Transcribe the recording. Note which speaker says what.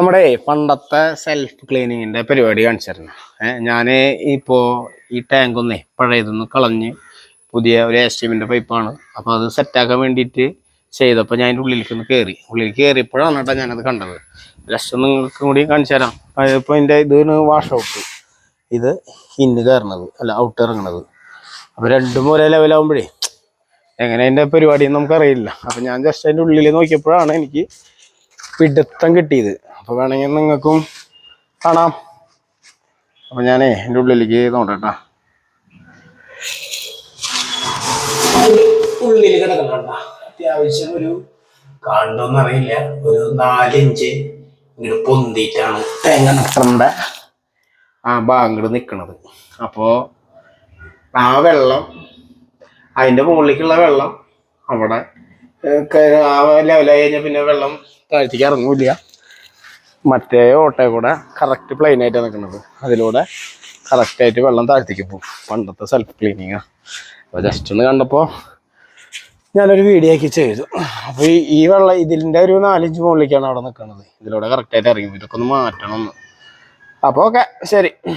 Speaker 1: നമ്മുടെ പണ്ടത്തെ സെൽഫ് ക്ലീനിങ്ങിന്റെ പരിപാടി കാണിച്ചിരുന്നു. ഞാൻ ഇപ്പോൾ ഈ ടാങ്ക് ഒന്നേ പഴയതൊന്ന് കളഞ്ഞ് പുതിയ ഒരു എസ്റ്റിമിൻ്റെ പൈപ്പാണ്. അപ്പോൾ അത് സെറ്റാക്കാൻ വേണ്ടിയിട്ട് ചെയ്തപ്പോൾ ഞാൻ അതിൻ്റെ ഉള്ളിൽ കയറിയപ്പോഴാണ് കേട്ടോ ഞാനത് കണ്ടത്. ജസ്റ്റ് നിങ്ങൾക്ക് കൂടി കാണിച്ചു തരാം. ഇപ്പോൾ ഇതിൻ്റെ ഇതാണ് വാഷ് ഔട്ട്, ഇത് ഇന്ന് കയറണത് അല്ല ഔട്ട് ഇറങ്ങണത്. അപ്പോൾ രണ്ടും ഒരേ ലെവലാകുമ്പോഴേ എങ്ങനെ അതിൻ്റെ പരിപാടി നമുക്കറിയില്ല. അപ്പോൾ ഞാൻ ജസ്റ്റ് അതിൻ്റെ ഉള്ളിൽ നോക്കിയപ്പോഴാണ് എനിക്ക് പിടുത്തം കിട്ടിയത്. അപ്പോൾ വേണമെങ്കിൽ നിങ്ങൾക്കും കാണാം. അപ്പോൾ ഞാനേ എൻ്റെ ഉള്ളിലേക്ക് നോക്കട്ടാ. ഉള്ളിൽ കിടക്കണ്ട, അത്യാവശ്യം ഒരു കണ്ടോന്ന് അറിയില്ല, ഒരു 4 ഇഞ്ച് ഇങ്ങോട്ട് പൊന്തിയിട്ടാണ് തേങ്ങ ആ ഭാഗങ്ങൾ നിൽക്കണത്. അപ്പോൾ ആ വെള്ളം അതിൻ്റെ മുകളിലേക്കുള്ള വെള്ളം അവിടെ ആ ലെവലായി കഴിഞ്ഞാൽ പിന്നെ വെള്ളം താഴ്ത്തേക്ക് ഇറങ്ങൂല. മറ്റേ ഓട്ടയെ കൂടെ കറക്റ്റ് പ്ലെയിൻ ആയിട്ടാണ് നിൽക്കുന്നത്, അതിലൂടെ കറക്റ്റായിട്ട് വെള്ളം താഴ്ത്തേക്ക് പോകും. പണ്ടത്തെ സെൽഫ് ക്ലീനിങ്ങാണ്. അപ്പോൾ ജസ്റ്റ് ഒന്ന് കണ്ടപ്പോൾ ഞാനൊരു വീഡിയോ ആക്കി ചെയ്തു. അപ്പോൾ ഈ വെള്ളം ഇതിൻ്റെ ഒരു 4 ഇഞ്ച് മുകളിലേക്കാണ് അവിടെ നിൽക്കുന്നത്. ഇതിലൂടെ കറക്റ്റായിട്ട് ഇറങ്ങി. ഇതൊക്കെ ഒന്ന് മാറ്റണം ഒന്ന്. അപ്പോൾ ഓക്കെ, ശരി.